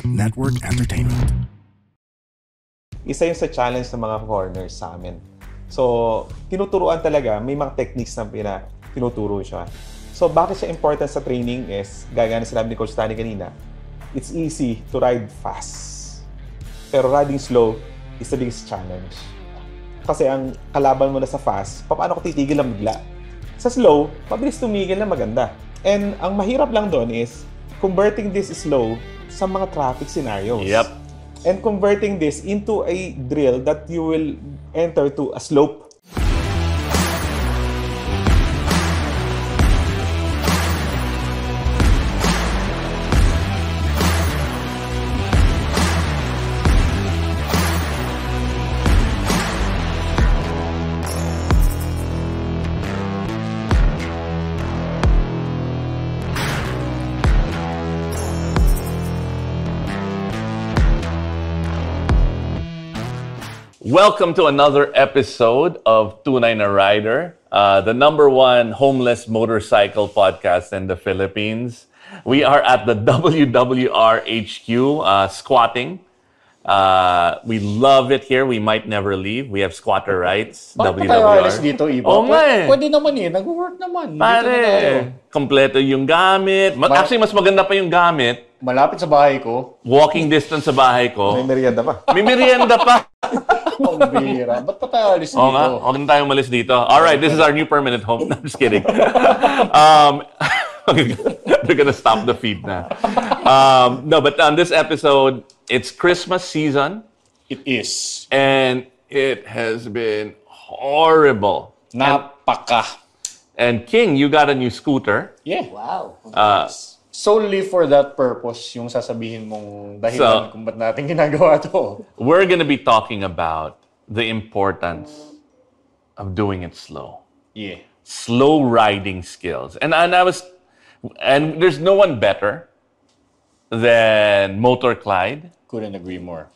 Network Entertainment. Isa yun sa challenge ng mga foreigners sa amin. So, tinuturuan talaga, may mga techniques na tinuturo siya. So, bakit siya important sa training is, gaya na sinabi ni Coach Tani kanina, it's easy to ride fast. Pero riding slow is the biggest challenge. Kasi ang kalaban mo na sa fast, paano ko titigil na bigla? Sa slow, mabilis tumigil na maganda. And ang mahirap lang doon is, converting this slow sa mga traffic scenarios. Yep. And converting this into a drill that you will enter to a slope. Welcome to another episode of Tunay na Rider, the #1 homeless motorcycle podcast in the Philippines. We are at the WWR HQ, squatting. We love it here. We might never leave. We have squatter rights. Bakit tayo alis dito, Iba? Oo nga eh. Pwede naman eh. Nag-work naman. Pare, kompleto yung gamit. Actually, mas maganda pa yung gamit. Malapit sa bahay ko. Walking distance sa bahay ko. May merienda pa. May merienda pa. Ang bira. Ba't pa tayo alis dito? Oo nga, huwag na tayong malis dito. Alright, this is our new permanent home. No, I'm just kidding. We're gonna stop the feed na. No, but on this episode, it's Christmas season. It is. And it has been horrible. Napaka. And King, you got a new scooter. Yeah. Wow. Solely for that purpose, yung sasabihin mong dahilan kung ba't natin ginagawa to. We're gonna be talking about the importance of doing it slow. Yeah. Slow riding skills. And there's no one better than Motor Clyde, Couldn't agree more.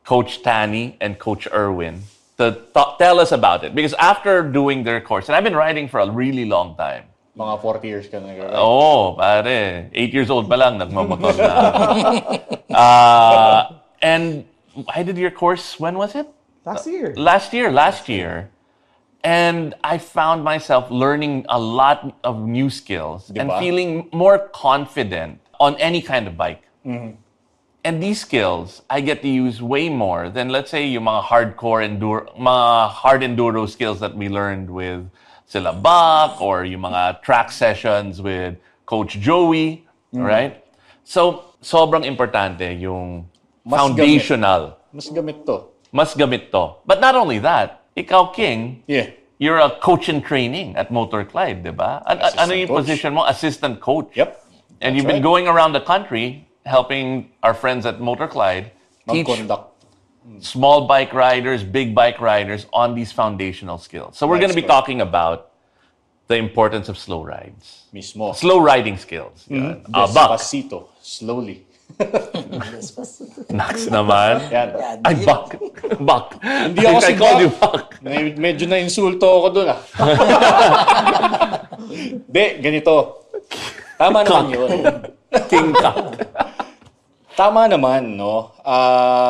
Coach Tani, and Coach Erwin to tell us about it. Because after doing their course, and I've been riding for a really long time. Mga 40 years ka na nag-ride. Oo, pare. 8 years old pa lang, nagmamotor na. And I did your course, when was it? Last year. Last year. And I found myself learning a lot of new skills and Diba? feeling more confident on any kind of bike. Mm-hmm. And these skills, I get to use way more than, let's say, yung mga hard enduro skills that we learned with sila Buck or yung mga track sessions with Coach Joey, right? So, sobrang importante yung foundational. Mas gamit to. Mas gamit to. But not only that, ikaw, King, Yeah. you're a coach in training at Motor Clyde, di ba? Ano yung coach. position mo? Assistant coach. Yep. And you've been going around the country helping our friends at Motor Clyde teach Mag-conduct. small bike riders, big bike riders on these foundational skills. So we're going to be talking about the importance of slow rides. Mismo. Slow riding skills. Yan. Buck. Despacito. Slowly. Nax naman. Yan. Ay, Buck. Buck. Hindi ako si I called you Buck. Buck. Medyo na-insulto ako dun ah. De, ganito. Tama naman yun. King Cock. Tama naman, no?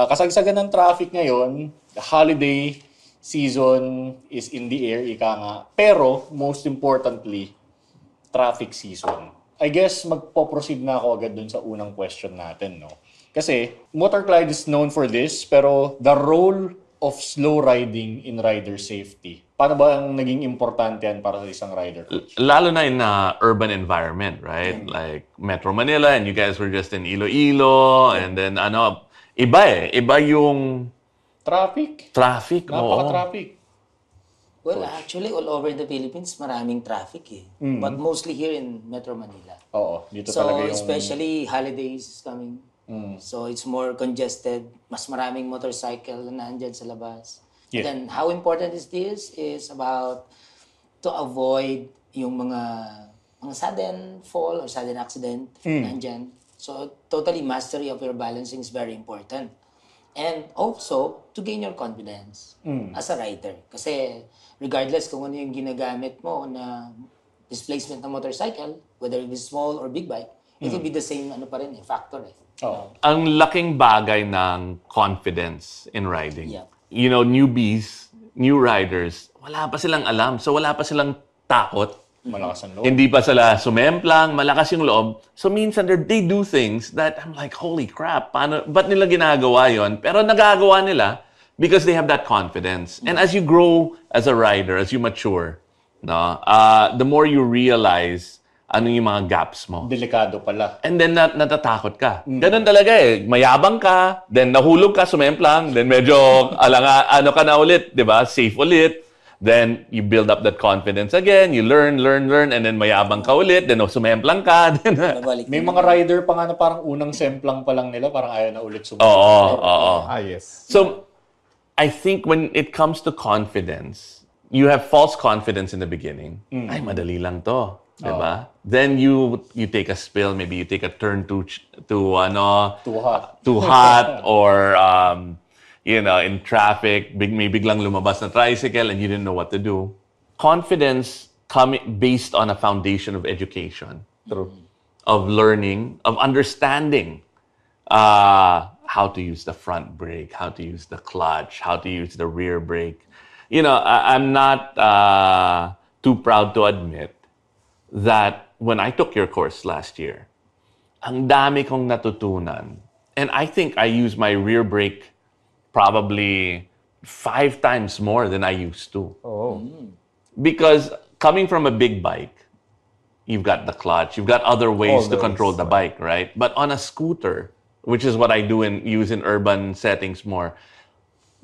Kasagsagan ng traffic ngayon, the holiday season is in the air, ika nga. Pero, most importantly, traffic season. I guess magpo-proceed na ako agad dun sa unang question natin, no? Kasi, Motor Clyde is known for this, pero the role of slow riding in rider safety. Paano ba ang naging importante yan para sa isang rider coach? Lalo na in urban environment, right? Like Metro Manila, and you guys were just in Iloilo, and then iba Iba yung Traffic. traffic. Oo. Napaka-traffic. Well, actually, all over the Philippines, maraming traffic eh. But mostly here in Metro Manila. Oo, dito So, talaga yung... especially holidays is coming. So, it's more congested. Mas maraming motorcycle na nandyan sa labas. Yeah. And then, how important is this? Is about to avoid yung mga sudden fall or sudden accident nandyan. So, totally mastery of your balancing is very important. And also, to gain your confidence as a rider. Kasi regardless kung ano yung ginagamit mo na displacement ng motorcycle, whether it is small or big bike, it will be the same factor eh. Ang laking bagay ng confidence in riding. Yeah. You know, newbies, new riders, wala pa silang alam. So wala pa silang takot. Malakas ang loob. Hindi pa sila sumemplang, malakas yung loob. So minsan they do things that I'm like, holy crap, ba't nila ginagawa yon? Pero nagagawa nila because they have that confidence. And as you grow as a rider, as you mature, no, the more you realize ano yung mga gaps mo. Delikado pala. And then natatakot ka. Ganun talaga eh. Mayabang ka, then nahulog ka, sumemplang, then medyo ano ka na ulit, 'di ba? Safe ulit. Then you build up that confidence again, you learn, and then mayabang ka ulit, then sumemplang ka. Then, May mga rider pa nga na parang unang semplang pa lang nila, parang ayaw na ulit sumemplang. oo. Yes. So, I think when it comes to confidence, you have false confidence in the beginning. Ay, madali lang to. Diba? Then you take a spill, maybe you take a turn too hot, or in traffic, may biglang lumabas na tricycle and you didn't know what to do. Confidence coming based on a foundation of education. True. Of learning, of understanding how to use the front brake, how to use the clutch, how to use the rear brake. I'm not too proud to admit that when I took your course last year, ang dami kong natutunan. And I think I use my rear brake probably 5 times more than I used to. Oh. Because coming from a big bike, you've got the clutch, you've got other ways to control the bike, right? But on a scooter, which is what I use in urban settings more,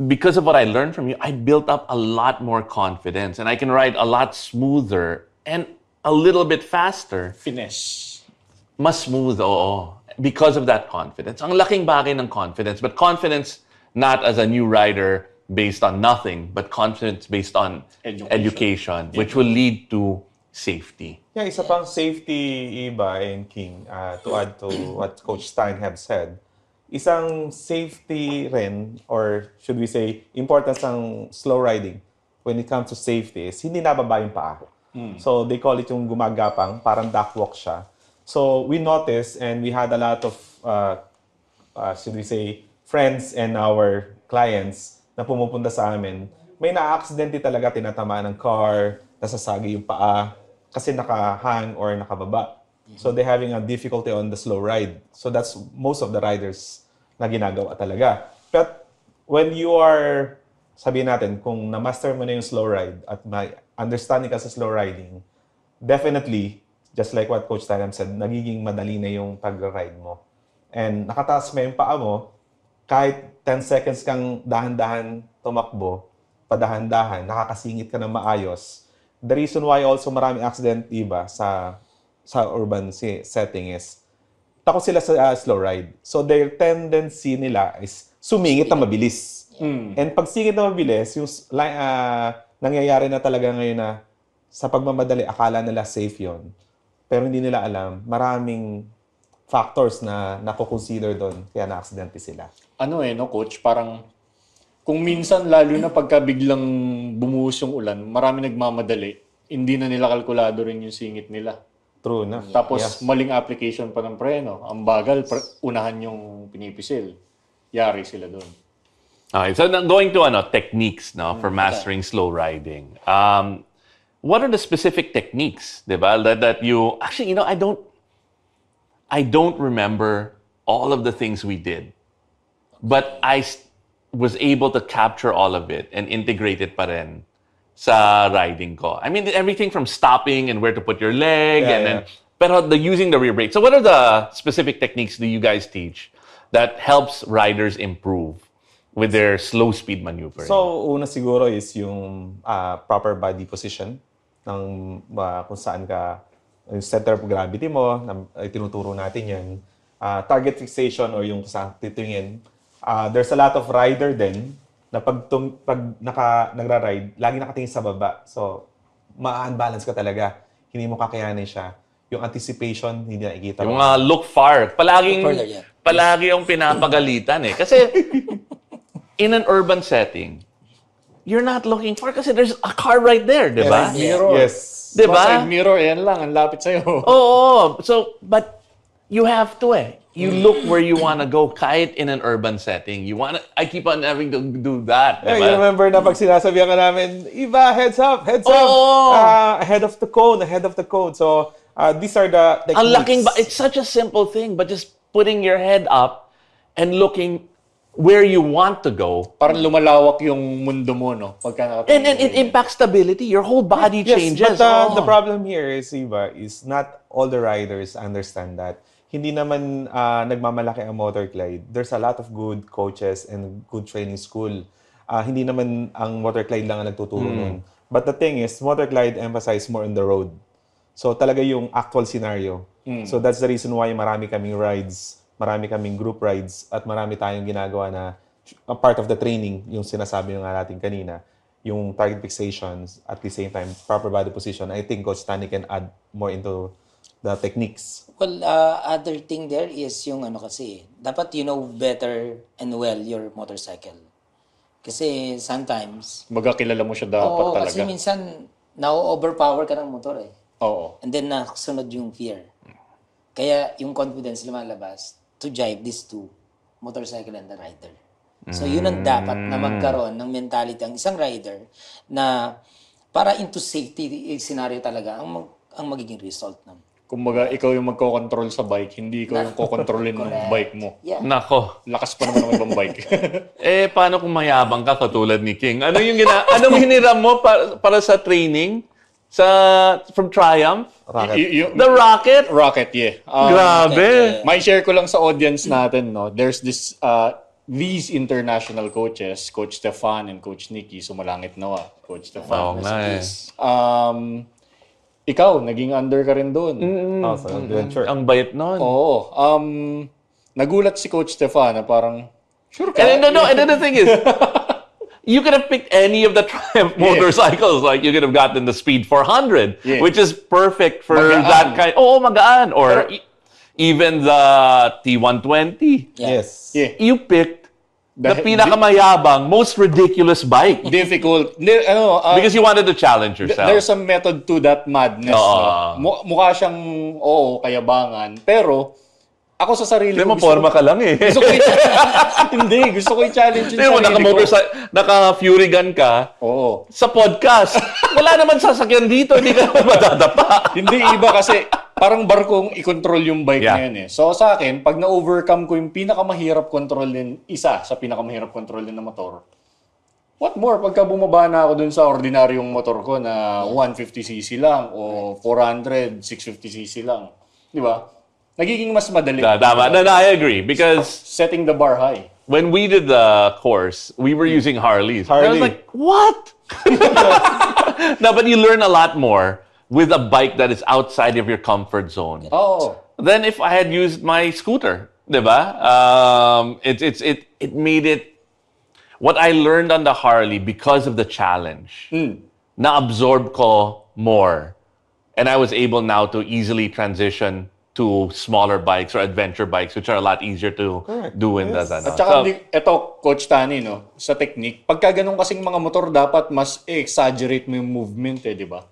because of what I learned from you, I built up a lot more confidence and I can ride a lot smoother and a little bit faster. Finesse. Mas smooth, oo. Because of that confidence. Ang laking bagay ng confidence. But confidence not as a new rider based on nothing, but confidence based on education which will lead to safety. Yeah, isa pang safety, Iba and King, to add to what Coach Stein have said, isang safety rin, or should we say, importance ng slow riding when it comes to safety is hindi nababa yung paa. So they call it yung gumagapang, parang duck walk siya. So we noticed and we had a lot of, should we say, friends and our clients na pumupunta sa amin. May na-accidente talaga, tinatamaan ng car, nasasagi yung paa kasi nakahang or nakababa. So they're having a difficulty on the slow ride. So that's most of the riders na ginagawa talaga. But when you are, sabihin natin, kung na-master mo na yung slow ride at may understanding ka sa slow riding, definitely, just like what Coach Talam said, nagiging madali na yung pag-ride mo. And nakataas mo yung paa mo, kahit 10 seconds kang dahan-dahan tumakbo, padahan-dahan, nakakasingit ka ng maayos. The reason why also maraming accident, Iba, sa urban setting is takot sila sa slow ride. So their tendency nila is sumingit na mabilis. And pag singit na mabilis, yung nangyayari na talaga ngayon na sa pagmamadali, akala nila safe yon. Pero hindi nila alam, maraming factors na nako-consider doon kaya na-accidente sila. Coach, parang kung minsan, lalo na pagka biglang bumuhos yung ulan, marami nagmamadali, hindi na nila kalkulado rin yung singit nila. True na. Tapos maling application pa ng preno. Ang bagal, unahan yung pinipisil. Yari sila doon. Okay, so going to techniques for mastering slow riding. What are the specific techniques, diba, that you actually, I don't remember all of the things we did, but I was able to capture all of it and integrate it pa rin sa riding ko. I mean, everything from stopping and where to put your leg then pero using the rear brake. So what are the specific techniques do you guys teach that helps riders improve with their slow speed maneuvering? So, una siguro is yung proper body position ng kung saan ka, yung center of gravity mo, tinuturo natin yan. Target fixation or yung saan titingin. There's a lot of rider din na pag nagra-ride, lagi nakatingin sa baba. So, ma-unbalance ka talaga. Hindi mo kakayanin siya. Yung anticipation, hindi nakikita mo. Yung look far. Palagi yung pinapagalitan eh. Kasi, in an urban setting, you're not looking far kasi there's a car right there, di ba? Mirror. Yes. Di ba? Side mirror, yan lang. Ang lapit sa'yo. Oo. So, but You have to You look where you want to go kahit in an urban setting. I keep on having to do that. Yeah, diba? you remember na pag sinasabihan ka namin, Iba, heads up. Oo. Ahead of the cone. So, these are the techniques. Ang laking it's such a simple thing, but just putting your head up and looking where you want to go. Parang lumalawak yung mundo mo, no? Pagka And it impacts stability. Your whole body changes. But the problem here is, Iba, is not all the riders understand that. Hindi naman nagmamalaki ang Motorglide. There's a lot of good coaches and good training school. Hindi naman ang Motorglide lang ang nagtuturo nun. But the thing is, Motorglide emphasize more on the road. So talaga yung actual scenario. So that's the reason why marami kaming rides, marami kaming group rides, at marami tayong ginagawa na a part of the training, yung sinasabi nga natin kanina, yung target fixations, at the same time, proper body position. I think Coach Tani can add more into the techniques. Well, other thing there is yung kasi, dapat you know better and well your motorcycle. Kasi sometimes, magkakilala mo siya dapat talaga. Kasi minsan, na-overpower ka ng motor Oo. And then nakasunod yung fear. Kaya yung confidence lumalabas to jive these two, motorcycle and the rider. So yun ang dapat na magkaroon ng mentality ang isang rider na para into safety scenario talaga ang magiging result ng. Kumbaga, ikaw yung magko-control sa bike, hindi ikaw yung kokontrolin ng bike mo. Yeah. Nako. Lakas pa naman ng ibang bike. Paano kung mayabang ka katulad ni King? Anong hiniram mo para sa training? From Triumph? Rocket. The Rocket? Rocket, yeah. Grabe. May share ko lang sa audience natin, no? There's these international coaches, Coach Stefan and Coach Nicky, sumalangit nawa. Coach Stefan. Oo nga Ikaw, naging under ka rin doon. So, adventure. Ang bait nun. Oo. Nagulat si Coach Stefan na parang, sure ka? And then the thing is, you could have picked any of the Triumph motorcycles. Like, you could have gotten the Speed 400, which is perfect for Magaan. that kind. Magaan. Or even the T120. Yes. Yeah. You picked the pinakamayabang, most ridiculous bike. Difficult. Because you wanted to challenge yourself. There's a method to that madness. No? Mukha siyang, kayabangan. Pero, ako sa sarili Hindi mo, forma ka lang Gusto ko gusto ko i-challenge yung Hindi mo, sarili ko. naka-Fury gun ka. Oo. Sa podcast. Wala naman sasakyan dito. Hindi ka naman madadapa. Hindi, iba kasi parang barkong i-control yung bike na yun So sa akin, pag na-overcome ko yung pinakamahirap kontrolin, sa pinakamahirap kontrolin na motor, what more pagka bumaba na ako dun sa ordinaryong motor ko na 150cc lang o 400, 650cc lang. Di ba? Nagiging mas madali. Tama. I agree. Because setting the bar high. when we did the course, we were using Harleys. I was like, what? No, but you learn a lot more with a bike that is outside of your comfort zone. Oh. Than if I had used my scooter, diba? It made it what I learned on the Harley because of the challenge. Na-absorb ko more. And I was able now to easily transition to smaller bikes or adventure bikes, which are a lot easier to do in the At saka, eto, Coach Tani, no, sa technique, pagka ganun kasing mga motor, dapat mas exaggerate mo yung movement, di ba?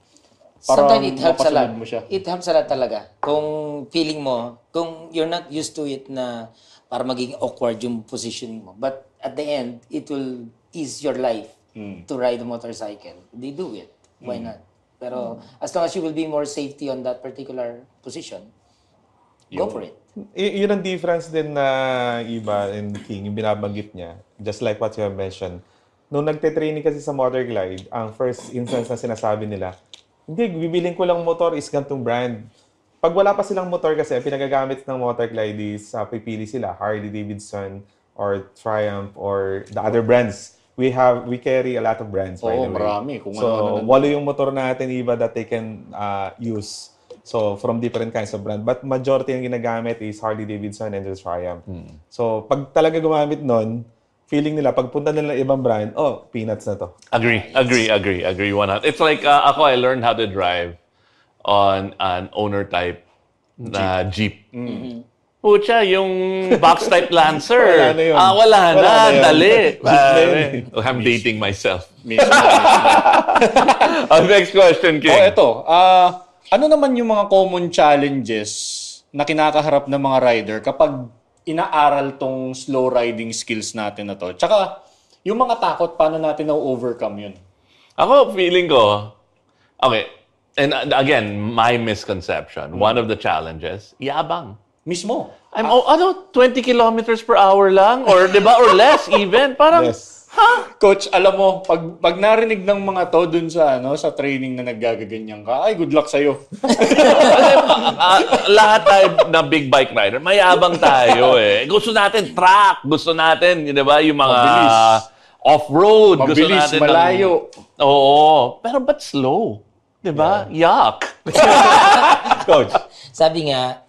Sometimes it helps a lot. Mo siya. It helps a lot talaga. Kung feeling mo, kung you're not used to it na para maging awkward yung positioning mo. But at the end, it will ease your life to ride a motorcycle. They do it. Why not? Pero as long as you will be more safety on that particular position, go for it. Yun ang difference din na Iba and King, yung binabanggit niya. Just like what you have mentioned. Nung nagte-training kasi sa Motorglide, ang first instance na sinasabi nila, hindi, bibiling ko lang motor is gantong brand. Pag wala pa silang motor kasi, pinagagamit ng Motorglide is pipili sila, Harley Davidson or Triumph or the other brands. We carry a lot of brands, by the way. Marami. So, walo yung motor natin, Iba, that they can use. So, from different kinds of brand. But majority yung ginagamit is Harley Davidson and the Triumph. So, pag talaga gumamit nun, feeling nila, pagpunta nila ng ibang brand, peanuts na to. Agree. 100. It's like, ako, I learned how to drive on an owner type na Jeep. Pucha, yung box type Lancer. Wala na yun. Wala na. Wala na yun. Dali. Jeep I'm dating myself. Mismo. Next question, King. Eto. Ano naman yung mga common challenges na kinakaharap ng mga rider kapag inaaral tong slow riding skills natin na to? Tsaka, yung mga takot, paano natin na-overcome yun? Ako, feeling ko, okay, and again, my misconception, one of the challenges, yabang. Mismo. 20 kilometers per hour lang? Or, di ba, or less even? Parang, Yes. Coach, alam mo, pag narinig ng mga to dun sa training na naggagaganyan ka, ay, good luck sa'yo. Kasi lahat tayo na big bike rider, mayabang tayo eh. Gusto natin track, gusto natin, di ba, yung mga Mabilis. off-road. Gusto Mabilis, natin malayo. Oo. Pero ba't slow? Di ba? Yuck. Coach. Sabi nga,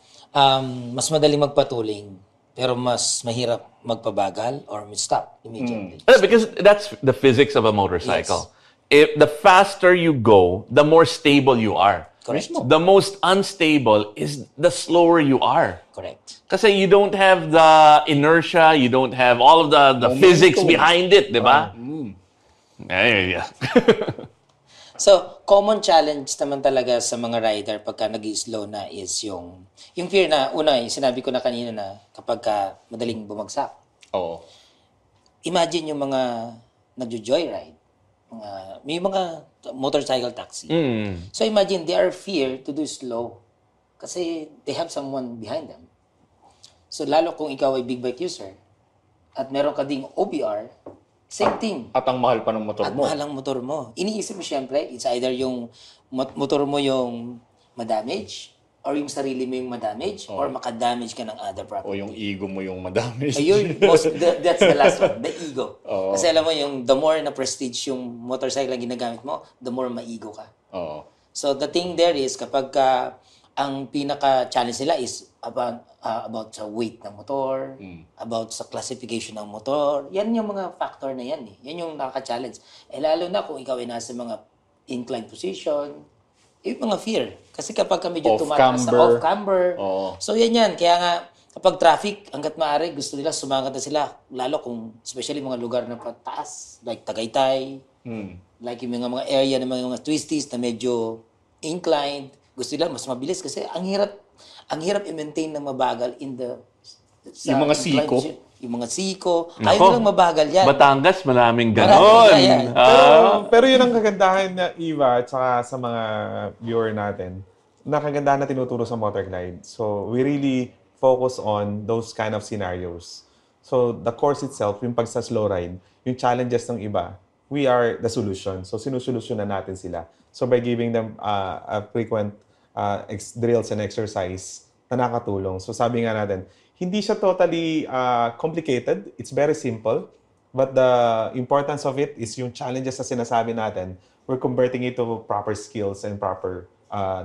mas madaling magpatuling, pero mas mahirap magpabagal or stop immediately. Because that's the physics of a motorcycle. If the faster you go, the more stable you are. Correct. The most unstable is the slower you are. Correct. Kasi you don't have the inertia, you don't have all of the physics behind it, di ba? Yeah. So, common challenge naman talaga sa mga rider pagka nag-slow na is yung fear na, una, yung sinabi ko na kanina na kapag ka madaling bumagsak. Oo. Imagine yung mga nagjo-joyride. May mga motorcycle taxi. So, imagine they are fear to do slow kasi they have someone behind them. So, lalo kung ikaw ay big bike user at meron ka ding OBR, same thing. At ang mahal pa ng motor At mo. mahal ang motor mo. Iniisip mo siyempre, it's either yung motor mo yung madamage, or yung sarili mo yung madamage, or makadamage ka ng other O property. yung ego mo yung madami. Ayun, that's the last one, the ego. Kasi alam mo, yung the more na prestige yung motorcycle ang ginagamit mo, the more ma-ego ka. Oo. So the thing there is, kapag ang pinaka-challenge nila is about sa weight ng motor, about sa classification ng motor. Yan yung mga factor na yan eh. Yan yung nakaka-challenge. Lalo na kung ikaw ay nasa mga inclined position, yung mga fear. Kasi kapag medyo tumataas sa off-camber. So yan. Kaya nga, kapag traffic, hanggat maaari, gusto nila sumangat na sila. Lalo kung, especially mga lugar na pataas, like Tagaytay, like yung mga area ng mga twisties na medyo inclined, gusto nila mas mabilis kasi ang hirap i-maintain ng mabagal Yung mga siko. Yung mga siko. Ayaw nilang mabagal yan. Batangas, maraming Maraming ganon. yan. Pero yun ang kagandahan na Eva at saka sa mga viewer natin na kagandahan na tinuturo sa Motorglide. So, we really focus on those kind of scenarios. So, the course itself, yung pagsa-slow ride, yung challenges ng iba, we are the solution. So, sinusolusyonan natin sila. So, by giving them a frequent drills and exercise na nakatulong. So, sabi nga natin, hindi siya totally complicated. It's very simple. But the importance of it is yung challenges na sinasabi natin, we're converting it to proper skills and proper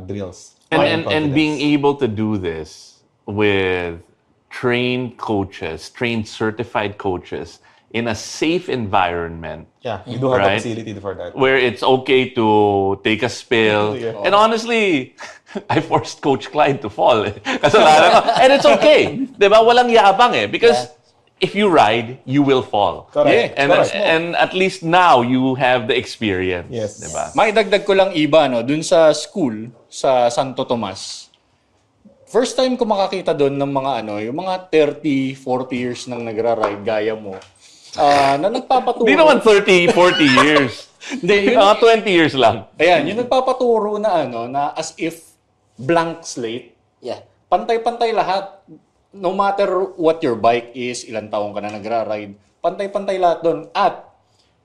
drills. And being able to do this with trained coaches, trained certified coaches in a safe environment. Yeah, you do have Right? a facility for that. Where it's okay to take a spill. Yeah. And honestly, I forced Coach Clyde to fall. Kasalanan ko. And it's okay. Diba? Walang yabang eh. Because if you ride, you will fall. Correct. And, Correct. and at least now, you have the experience. Yes. Diba? Maidagdag ko lang iba, no, dun sa school, sa Santo Tomas. First time ko makakita doon ng mga yung mga 30, 40 years nang nagra-ride gaya mo. Na nagpapaturo. Hindi naman 30, 40 years. Hindi, Mga 20 years lang. Ayan, yung nagpapaturo na na as if blank slate. Yeah. Pantay-pantay lahat. No matter what your bike is, ilang taong ka na nagra-ride, pantay-pantay lahat doon. At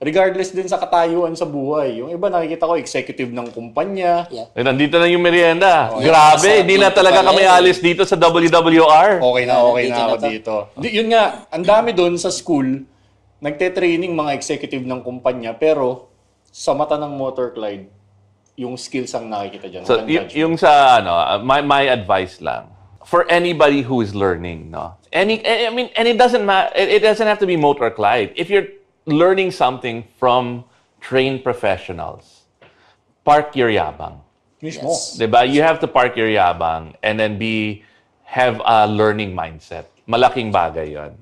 regardless din sa katayuan sa buhay. Yung iba nakikita ko, executive ng kumpanya. Yeah. Eh, nandito na yung merienda. Oh, Grabe, hindi na dito talaga pala kami eh. alis dito sa WWR. Okay na Nandito ako na to. dito. Yun nga, ang dami doon sa school, nagte-training mga executive ng kumpanya, pero sa mata ng Motor Clyde, yung skills ang nakikita dyan. So, walang judgment. yung sa, my advice lang, for anybody who is learning, and it doesn't matter, it doesn't have to be Motor Clyde. If you're learning something from trained professionals, park your yabang. Mismo. Yes. Diba? You have to park your yabang and then have a learning mindset. Malaking bagay yon.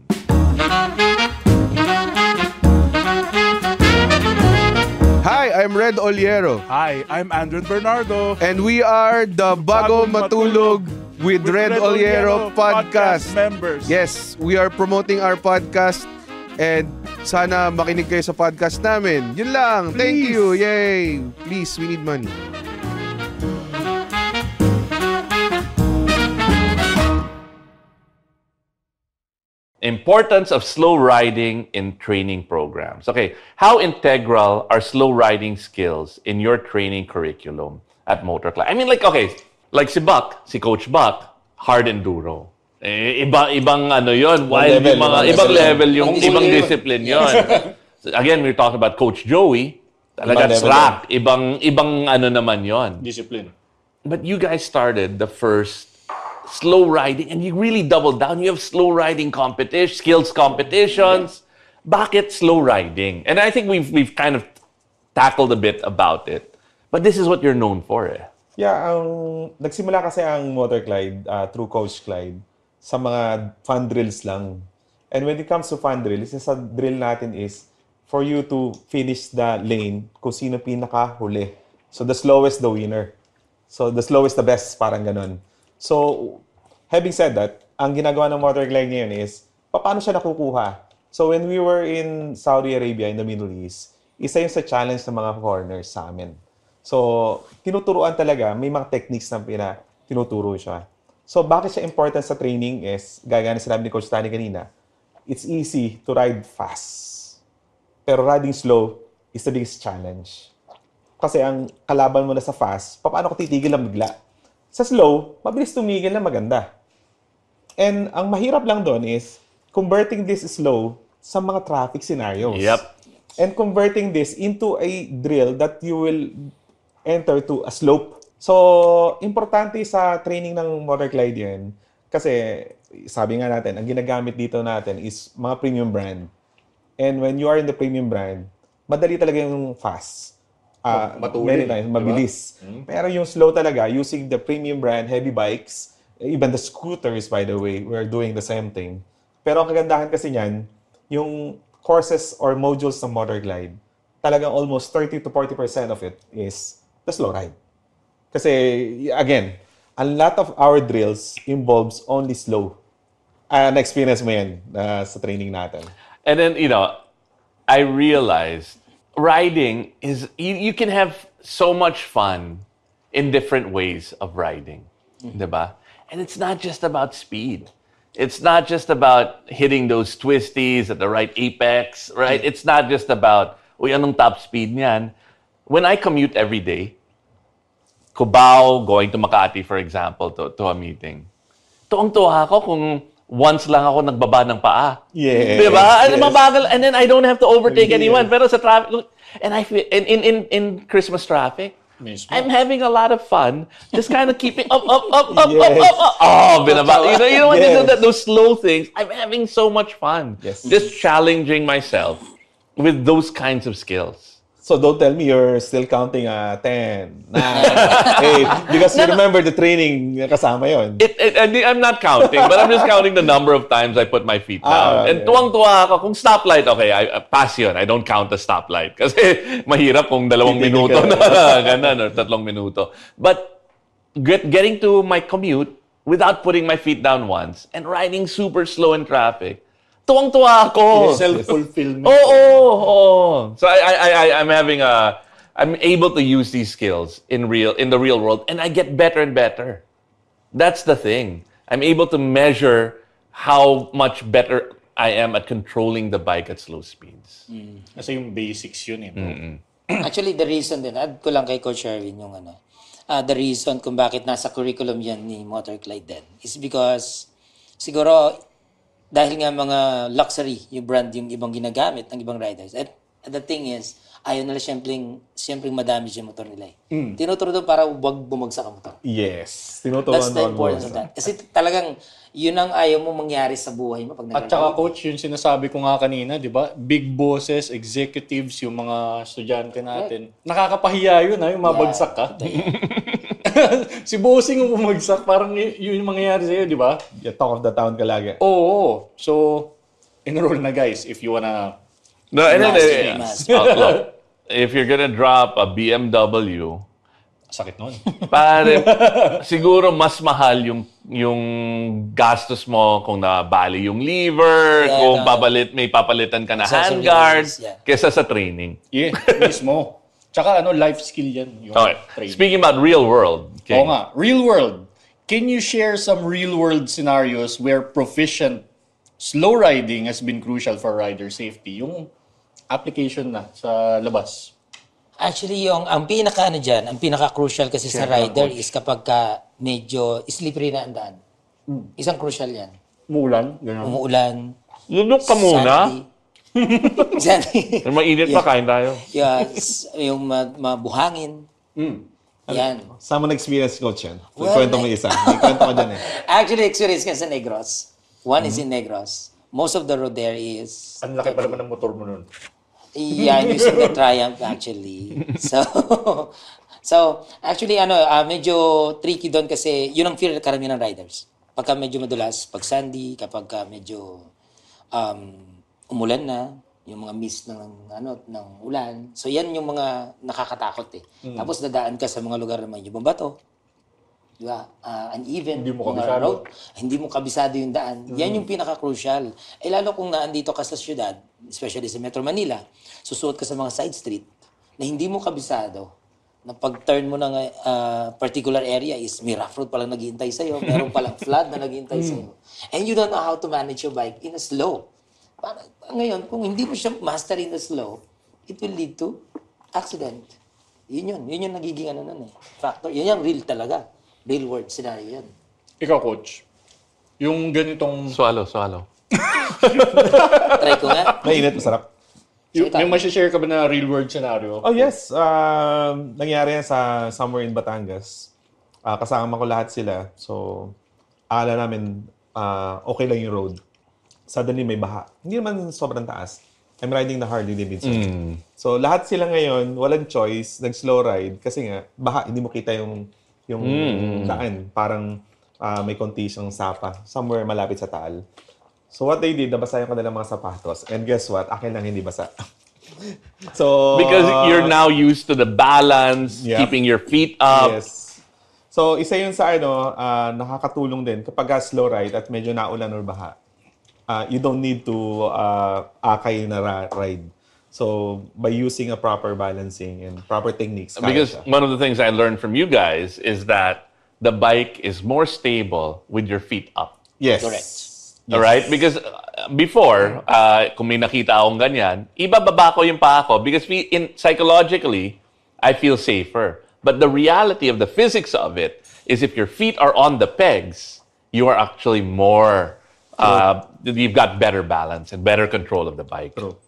Hi, I'm Red Oliero. Hi, I'm Andrew Bernardo. And we are the Bago Bagong Matulog with Red Oliero Podcast members. Yes, we are promoting our podcast and sana makinig kayo sa podcast namin. Yun lang. Thank you. Yay. Please, we need money. Importance of slow riding in training programs. Okay, how integral are slow riding skills in your training curriculum at Motor Club? I mean, like si Buck, si Coach Buck, hard enduro. Ibang ano yon, while level, yung mga ibang ibang level yung Ibang ibang level. discipline yon. Again, we're talking about Coach Joey, talaga Ibang level track, ibang ano naman yon. Discipline. But you guys started the first slow riding and you really doubled down. You have slow riding skills competitions. Bakit slow riding? And I think we've kind of tackled a bit about it. But this is what you're known for, eh. Yeah, nagsimula kasi ang Motor Clyde through Coach Clyde sa mga fun drills lang. And when it comes to fun drills, isa sa drill natin is for you to finish the lane kung sino pinakahuli. So the slowest, the winner. So the slowest, the best, parang ganun. So, having said that, ang ginagawa ng Motor Glide ngayon is, paano siya nakukuha? So, when we were in Saudi Arabia, in the Middle East, isa yun sa challenge ng mga foreigners sa amin. So, tinuturuan talaga, may mga techniques na tinuturo siya. So, bakit siya important sa training is, gaya na sinabi ni Coach Tani kanina, it's easy to ride fast. Pero riding slow is the biggest challenge. Kasi ang kalaban mo na sa fast, paano ko titigil lang bigla? Sa slow, mabilis tumigil na maganda. And ang mahirap lang doon is converting this slow sa mga traffic scenarios. Yep. And converting this into a drill that you will enter to a slope. So, importante sa training ng Motor Glide yan. Kasi, sabi nga natin, ang ginagamit dito natin is mga premium brand. And when you are in the premium brand, madali talaga yung fast. Many times, mabilis. Pero yung slow talaga, using the premium brand, heavy bikes, even the scooters, by the way, we're doing the same thing. Pero ang kagandahan kasi niyan, yung courses or modules ng Motor Glide, talagang almost 30 to 40% of it is the slow ride. Kasi, again, a lot of our drills involves only slow. Na-experience mo yan sa training natin. And then, I realized riding is, you can have so much fun in different ways of riding. Diba? And it's not just about speed. It's not just about hitting those twisties at the right apex, right? It's not just about, anong top speed niyan? When I commute every day, Cubao, going to Makati, for example, to a meeting, tuwang-tuwa ako kung once lang ako nagbaba ng paa. Yes. Diba? Yes. Mabagal, and then I don't have to overtake anyone. Pero sa traffic, and I feel, in Christmas traffic, Mismo. I'm having a lot of fun, just kind of keeping up. Yes. Oh, binaba. You know when you do Yes. that, those slow things, I'm having so much fun. Yes. Just challenging myself with those kinds of skills. So don't tell me you're still counting 10, 9, 8, because you remember the training kasama yon. I'm not counting, but I'm just counting the number of times I put my feet down. And yeah. tuwang-tuwa ako. Kung stoplight, okay, I pass yun. I don't count the stoplight. Kasi mahirap kung 2 minuto na, ganun, or 3 minuto. But getting to my commute without putting my feet down once and riding super slow in traffic, tuwang-tuwa ako. Self-fulfillment. Oh. So I'm I'm able to use these skills in the real world, and I get better and better. That's the thing. I'm able to measure how much better I am at controlling the bike at slow speeds. Kasi yung basics yun eh. Actually, the reason din, add ko lang kay Coach Erwin yung the reason kung bakit nasa curriculum yan ni Motor Glide din is because siguro dahil nga mga luxury yung brand yung ibang ginagamit ng ibang riders. And the thing is, ayaw nila siyempre madamage yung motor nila eh. Tinuturo doon para huwag bumagsak ang motor. Yes. Tinuturuan That's the importance of that. Kasi talagang yun ang ayaw mo mangyari sa buhay mo pag At saka coach, yung sinasabi ko nga kanina, di ba? Big bosses, executives, yung mga estudyante natin. Nakakapahiya yun yung mabagsak ka. Si bossing yung bumagsak, parang yun yung mangyayari sa'yo, di ba? Yeah, talk of the town ka lagi. Oo. So, enroll na guys if you wanna... No, and then, Mas. look, if you're gonna drop a BMW Sakit nun. Pare, siguro mas mahal yung gastos mo kung nabali yung lever, Yeah, kung no. may papalitan ka na Accessories, handguard, yeah. kesa sa training. Yeah, mismo. Tsaka life skill yan. Yung Okay. training. Speaking about real world. Okay. Oo nga, real world. Can you share some real world scenarios where proficient slow riding has been crucial for rider safety? Yung application na sa labas. Actually, ang pinaka-crucial kasi sa rider is kapag ka medyo slippery na ang daan. Isang crucial yan. Umuulan, gano'n. Umuulan, Lunok ka muna. sandy. Kung mainit pa, kain tayo. yung mabuhangin. Yan. Saan mo na-experience, Coach, yan? Well, Kwento mo isa. May kwento ko dyan eh. Actually, experience ka sa Negros. One is in Negros. Most of the road there is... Ang laki pa naman ng motor mo nun. Yeah, I'm using the Triumph actually. So actually medyo tricky doon kasi yun ang fear karamihan ng riders. Pagka medyo madulas, pag sandy, kapag medyo umulan na, yung mga mist ng ulan. So yan yung mga nakakatakot eh. Tapos dadaan ka sa mga lugar na medyo mabato. Di ba? Uneven. Hindi mo mga kabisado. road. Hindi mo kabisado yung daan. Yan yung pinaka-crucial. Lalo kung naandito ka sa syudad, especially sa Metro Manila, susuot ka sa mga side street na hindi mo kabisado, na pag-turn mo ng particular area is may rough road palang naghihintay sa'yo, meron palang flood na naghihintay sa'yo. And you don't know how to manage your bike in a slow. Ngayon, kung hindi mo siya master in the slow, it will lead to accident. Yun yung nagiging factor. Yun yung real talaga. Real world scenario yan. Ikaw, Coach, yung ganitong... Swallow. Try ko nga. Mainit, masarap. May share ka ba na real world scenario? Oh yes, nangyari yan sa somewhere in Batangas. Kasama ko lahat sila. So, akala namin okay lang yung road. Suddenly may baha. Hindi naman sobrang taas. I'm riding the Harley Davidson. So, lahat sila ngayon, walang choice, nag-slow ride kasi nga, baha, hindi mo kita yung daan. Parang may konti siyang sapa. Somewhere malapit sa Taal. So what they did, nabasa yung kanilang mga sapatos. And guess what? Akin lang hindi basa. So Because you're now used to the balance, Yeah. keeping your feet up. yes. So isa yun sa nakakatulong din kapag slow ride at medyo naulan or baha. You don't need to akay na ride. So by using a proper balancing and proper techniques, kaya Because siya. one of the things I learned from you guys is that the bike is more stable with your feet up. Yes. Correct. All right? Because before, kung may nakita akong ganyan, ibababa ko yung paa ko because psychologically, I feel safer. But the reality of the physics of it is if your feet are on the pegs, you are actually more, you've got better balance and better control of the bike. True.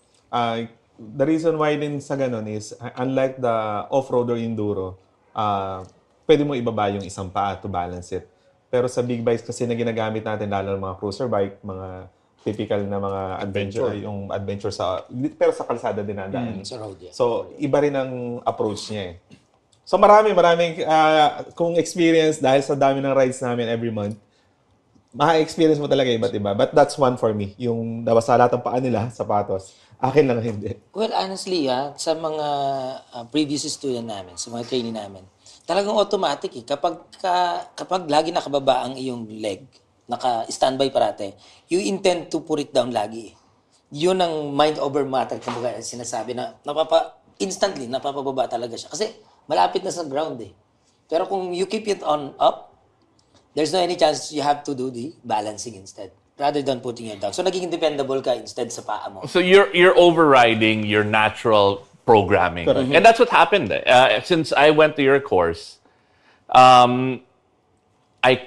The reason why din sa ganun is, unlike the off-road or enduro, pwede mo ibaba yung isang paa to balance it. Pero sa big bikes kasi na ginagamit natin, lalo ng mga cruiser bike, mga typical na mga adventure, yung adventure pero sa kalsada din nadaan. Sa road, yeah. So, iba rin ang approach niya eh. So, maraming kung experience dahil sa dami ng rides namin every month, ma-experience mo talaga iba't iba. But that's one for me. Yung nabasa lahat ng paa nila, sapatos. Akin lang hindi. Well, honestly, sa mga previous student namin, sa mga trainee namin, talagang automatic eh. Kapag lagi nakababa ang iyong leg, naka-standby parate, you intend to put it down lagi. Yun ang mind over matter, kumbaga sinasabi na instantly, napapababa talaga siya. Kasi malapit na sa ground eh. Pero kung you keep it on up, there's no any chance you have to do the balancing instead rather than putting it down. So naging dependable ka instead sa paa mo. So you're overriding your natural programming. And that's what happened. Since I went to your course, I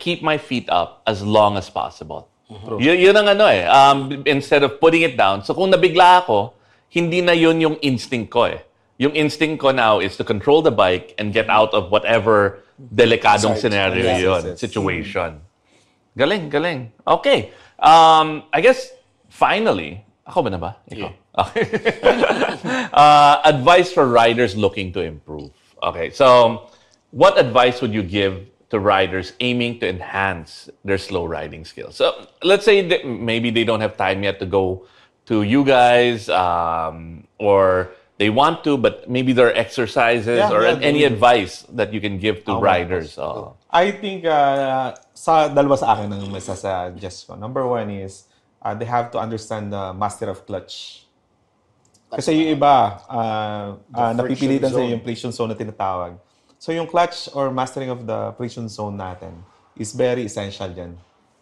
keep my feet up as long as possible. Yun ang instead of putting it down. So kung nabigla ako, hindi na yun yung instinct ko eh. Yung instinct ko now is to control the bike and get out of whatever delikadong scenario yun, situation. Galing. Okay. I guess, finally, ako ba na ba? Ikaw. Yeah. Okay. Advice for riders looking to improve. Okay, so what advice would you give to riders aiming to enhance their slow riding skills? So let's say maybe they don't have time yet to go to you guys, or they want to, but maybe there are exercises any advice that you can give to riders. I think dalawa sa akin ang masasuggest ko. Number one is they have to understand the master of clutch. Kasi yung iba, napipilitan sa yung friction zone na tinatawag. So yung clutch or mastering of the friction zone natin is very essential dyan.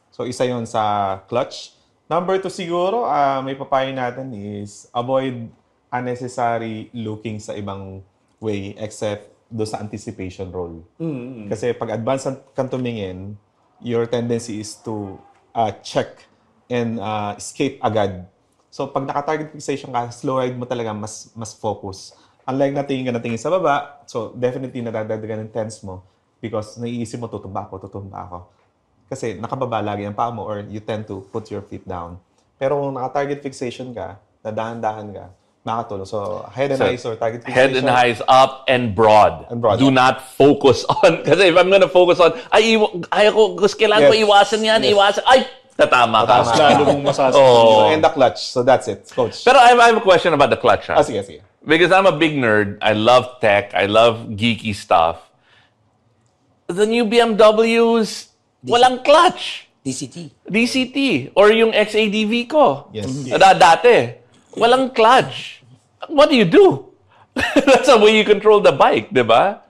So isa yon sa clutch. Number two siguro, may papayo natin is avoid unnecessary looking sa ibang way except do sa anticipation role. Kasi pag advance kang tumingin, your tendency is to check and escape agad. So pag naka-target fixation ka, slow ride mo talaga mas focus. Unlike natingin sa baba, so definitely nadadagdagan ng tense mo because naiisip mo tutumba ako. Kasi nakababa lagi ang paa mo or you tend to put your feet down. Pero kung naka-target fixation ka, nadahan-dahan ka, makatulong. So, head and eyes or target fixation. Head and eyes up and broad. Do not focus on, kasi if I'm gonna focus on, kailangan ko iwasan yan, ay, tatama ka. Lalo mong masasabi. And the clutch. So, that's it, coach. Pero I have a question about the clutch. Sige. Because I'm a big nerd. I love tech. I love geeky stuff. The new BMWs, walang clutch. DCT. Or yung XADV ko. Yes. Dati. Walang clutch. What do you do? That's the way you control the bike, di ba?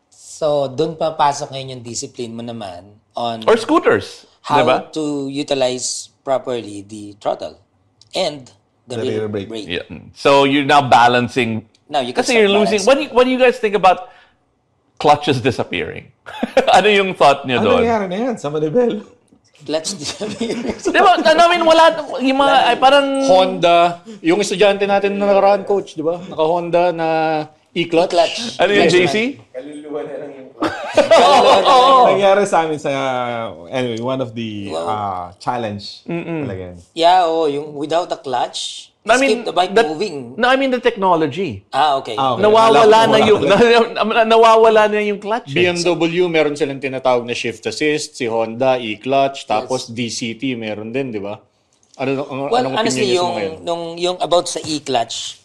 So, doon papasok ngayon yung discipline mo naman on Or scooters, how di ba? to utilize properly the throttle and the rear brake. Yeah. So you're now balancing. Now you can Kasi you're losing. What do you guys think about clutches disappearing? Ano yung thought niyo doon? Ano nangyari na yan sa Manibel? Clutch disappearing. Di ba? Wala. Yung mga, parang... Honda, yung estudyante natin na nakaraan, coach, di ba? Naka-Honda na e-clutch. Ano yung JC? Kaluluwa na lang yung nangyari sa amin sa, anyway, one of the challenge. Talaga yan. Yeah, yung without the clutch, keep the bike moving. No, I mean the technology. Okay. Nawawala na yung clutch. BMW, meron silang tinatawag na shift assist, si Honda, e-clutch, tapos DCT meron din, di ba? Anong honestly, opinion niyo sa mga yung about sa e-clutch,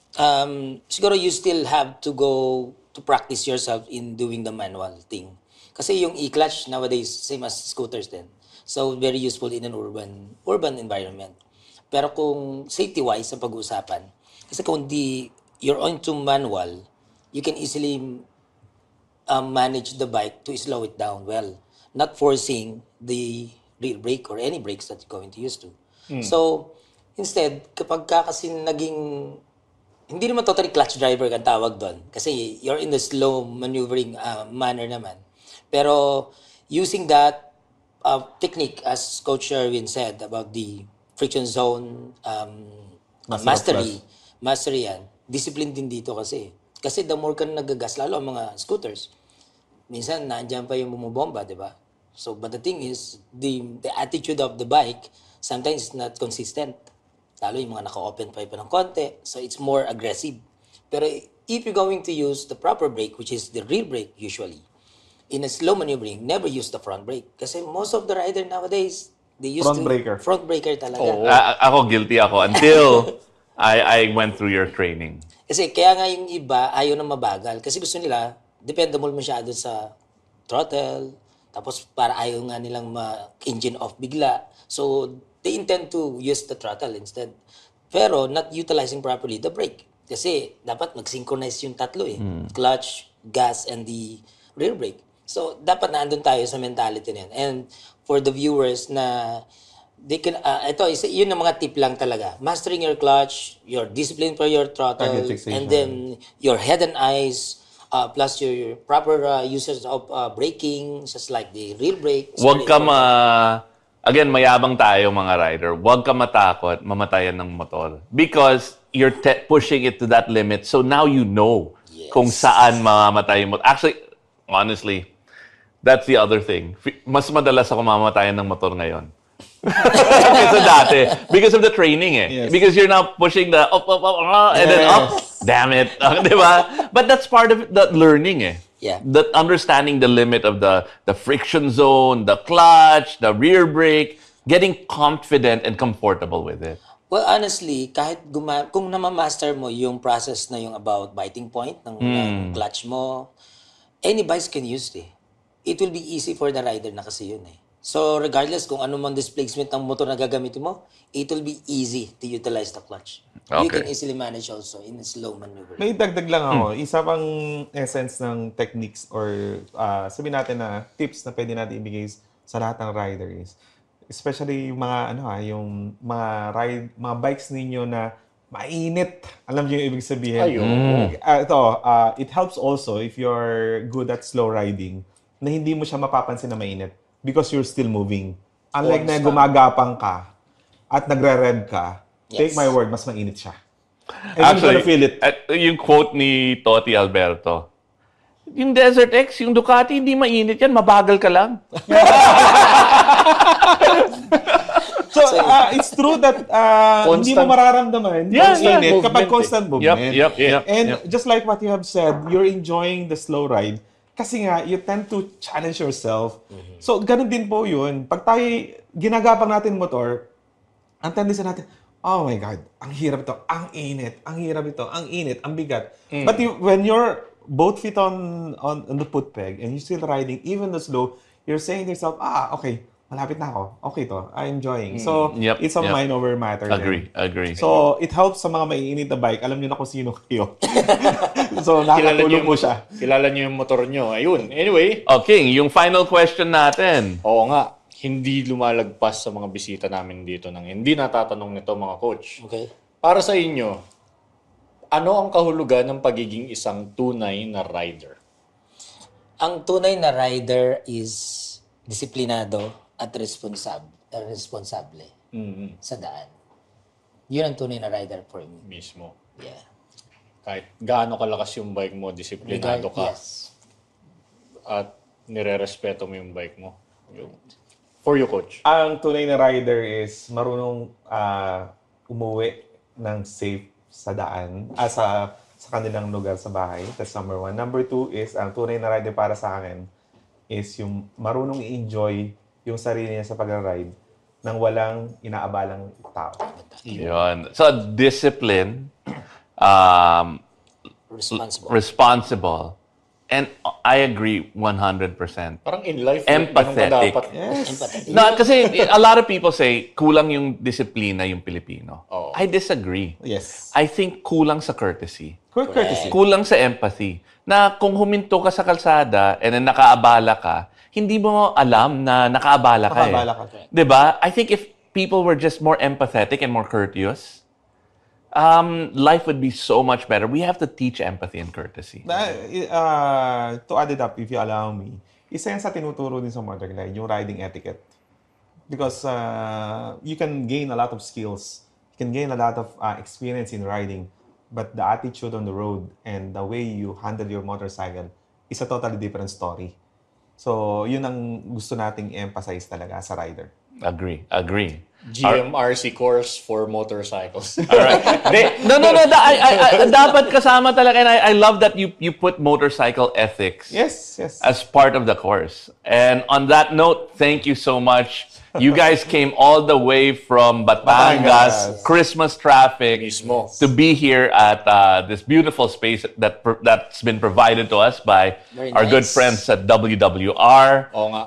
siguro you still have to go to practice yourself in doing the manual thing. Kasi yung e-clutch nowadays, same as scooters din. So, very useful in an urban environment. Pero kung safety-wise ang pag-uusapan, kasi kung you're on to manual, you can easily manage the bike to slow it down well, not forcing the rear brake or any brakes that you're going to use to. So, instead, kapag kasi naging, hindi naman totally clutch driver kang tawag doon, kasi you're in the slow maneuvering manner naman. Pero, using that technique, as Coach Sherwin said, about the friction zone, mastery yan. Discipline din dito kasi. Kasi the more ka nagagas, lalo ang mga scooters, minsan nandiyan pa yung bumubomba, di ba? So, but the thing is, the attitude of the bike sometimes is not consistent. Lalo yung mga naka-open pa ng konti, so it's more aggressive. Pero if you're going to use the proper brake, which is the rear brake usually, in a slow maneuvering, never use the front brake. Kasi most of the rider nowadays, they used Front breaker. Front breaker talaga. Ako, guilty ako until I went through your training. Kasi kaya nga yung iba ayaw na mabagal. Kasi gusto nila, dependable masyado sa throttle. Tapos para ayaw nga nilang ma-engine off bigla. So, they intend to use the throttle instead. Pero not utilizing properly the brake. Kasi dapat mag-synchronize yung tatlo eh. Clutch, gas, and the rear brake. So, dapat naandun tayo sa mentality na yan. And for the viewers na they can, yun ang mga tip lang talaga. Mastering your clutch, your discipline for your throttle, and then your head and eyes, plus your proper usage of braking, just like the rear brake. Huwag ka again, mayabang tayo mga rider. Huwag ka matakot mamatayan ng motor. Because you're pushing it to that limit. So now you know kung saan mamamatay mo. Actually, honestly, that's the other thing. Mas madalas ako mamatayan ng motor ngayon. Kaysa dati. Because of the training eh. Yes. Because you're now pushing the up, and then up. Damn it. Diba? But that's part of the learning eh. Yeah. The understanding the limit of the friction zone, the clutch, the rear brake, getting confident and comfortable with it. Well, honestly, kung namamaster mo yung process na yung about biting point ng clutch mo, any bikes can use it. It will be easy for the rider na kasi yun eh. So, regardless kung ano mang displacement ng motor na gagamitin mo, it will be easy to utilize the clutch. You Okay. can easily manage also in a slow maneuver. May dagdag lang ako. Isa pang essence ng techniques or sabihin natin na tips na pwede natin ibigay sa lahat ng riders. Especially yung mga yung mga bikes ninyo na mainit. Alam niyo yung ibig sabihin. It helps also if you're good at slow riding na hindi mo siya mapapansin na mainit because you're still moving. Unlike na gumagapang ka at nagre-rev ka, take my word, mas mainit siya. And Actually, you're gonna feel it. yung quote ni Toti Alberto, yung Desert X, yung Ducati, hindi mainit yan, mabagal ka lang. So, it's true that hindi mo mararamdaman yung init kapag constant movement. Yep. And just like what you have said, you're enjoying the slow ride kasi nga, you tend to challenge yourself. So, ganun din po yun. Pag tayo ginagapang natin motor, ang tendency natin, oh my God, ang hirap ito, ang init, ang hirap ito, ang init, ang bigat. But when you're both feet on the foot peg and you're still riding, even the slow, you're saying to yourself, okay, malapit na ako. Okay to. I'm enjoying. So, it's a mind over matter. Agree. So, it helps sa mga maiinit na bike. Alam niyo na kung sino kayo. So, nakakatulong po siya. Kilala niyo yung motor niyo. Ayun. Anyway. Okay, yung final question natin. Oo nga. Hindi lumalagpas sa mga bisita namin dito nang hindi natatanong nito mga coach. Okay. Para sa inyo, ano ang kahulugan ng pagiging isang tunay na rider? Ang tunay na rider is disiplinado at responsable sa daan. Yun ang tunay na rider for me. Mismo. Yeah. Kahit gaano kalakas yung bike mo, disiplinado ka. Yes. At nire-respeto mo yung bike mo. Yun. For you, coach. Ang tunay na rider is marunong umuwi ng safe sa daan, sa kanilang lugar sa bahay. That's number one. Number two is, ang tunay na rider para sa akin is yung marunong i-enjoy yung sarili niya sa pag-ride nang walang inaabalang tao. Yun. So, discipline, responsible, and I agree 100%. Parang in life, Empathetic. dapat. No, kasi a lot of people say, kulang yung disiplina yung Pilipino. Oo. I disagree. Yes. I think kulang sa courtesy. Courtesy. Kulang sa empathy. Na kung huminto ka sa kalsada and then nakaabala ka, hindi mo alam na nakaabala ka Nakaabala ka. Diba? I think if people were just more empathetic and more courteous, life would be so much better. We have to teach empathy and courtesy. To add it up, if you allow me, isa yan sa tinuturo din sa motor glide, yung riding etiquette. Because you can gain a lot of skills. You can gain a lot of experience in riding. But the attitude on the road and the way you handle your motorcycle is a totally different story. So, yun ang gusto nating emphasize talaga sa rider. Agree. GMRC course for motorcycles. Alright. No. Dapat kasama talaga. And I love that you put motorcycle ethics Yes. as part of the course. And on that note, thank you so much. You guys came all the way from Batangas, Christmas traffic, Mismo. to be here at this beautiful space that's been provided to us by Very our good nice. friends at WWR. Oo nga.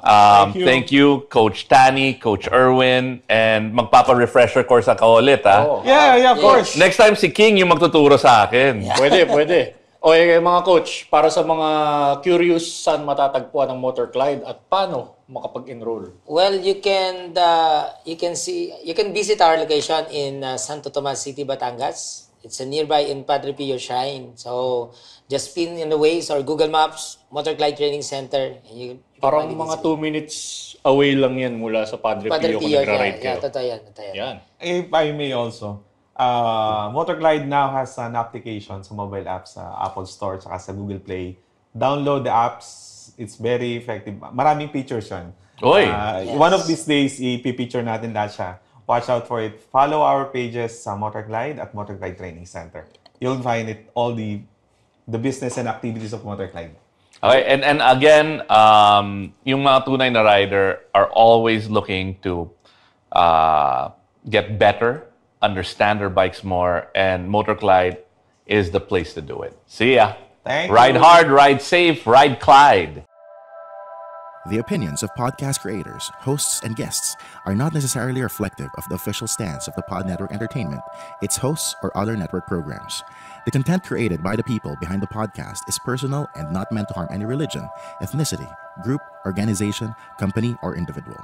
Thank you, Coach Tani, Coach Erwin, and magpapa-refresher course ako ulit, ha? Oo. Yeah, of course. Next time si King yung magtuturo sa akin. Pwede. O mga coach, para sa mga curious saan matatagpuan ng Motorglide at paano makapag-enroll? Well, you can visit our location in Santo Tomas City, Batangas. It's a nearby in Padre Pio Shrine. So, just pin in the Waze or Google Maps, Motorglide Training Center. And you can Parang find it mga easily. 2 minutes away lang yan mula sa Padre Pio kung nagra-ride kayo. Totoo yan. Yan. If I may also, Motorglide now has an application sa mobile apps sa Apple Store at sa Google Play. Download the apps. It's very effective. Maraming features yan. Oy. One of these days, ipipicture natin lahat siya. Watch out for it. Follow our pages sa Motorglide at Motorglide Training Center. You'll find it all the business and activities of Motorglide. Okay, and again, yung mga tunay na rider are always looking to get better understand their bikes more, and Motor Clyde is the place to do it. See ya. Thank Ride you. hard, ride safe, ride Clyde. The opinions of podcast creators, hosts, and guests are not necessarily reflective of the official stance of the Pod Network Entertainment, its hosts, or other network programs. The content created by the people behind the podcast is personal and not meant to harm any religion, ethnicity, group, organization, company, or individual.